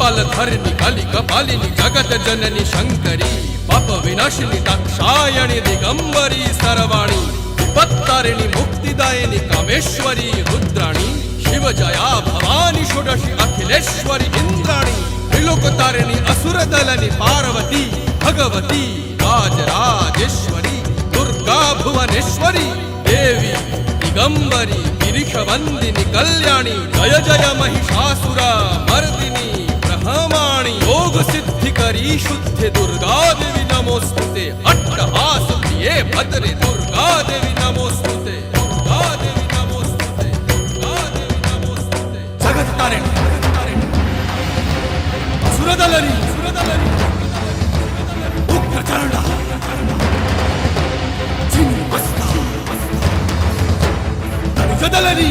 कपाल धरणी काली कपालिनी जगत जननी शंकरी पाप विनाशिनी दाक्षायणी दिगंबरी सर्वाणी विपत्तारिणी मुक्तिदायिनी कामेश्वरी रुद्राणी शिव जया भवानी षोडशी अखिलेश्वरी इंद्राणी त्रिलोकतारिणी असुरदलनी पार्वती भगवती राजराजेश्वरी दुर्गा भुवनेश्वरी देवी दिगंबरी गिरीशवंदिनी कल्याणी जय जय महिषासुर मर्दिनी ब्रह्माणी योग सिद्धिकरी शुद्धे दुर्गा देवी नमोस्तुते अट्टहास प्रिये भद्रे दुर्गा देवी नमोस्तुते दुर्गा देवी नमोस्तुते दुर्गा देवी नमोस्तुते जगत तारिणी असुरदलनी उग्रचंड चिन्मस्ता दलनी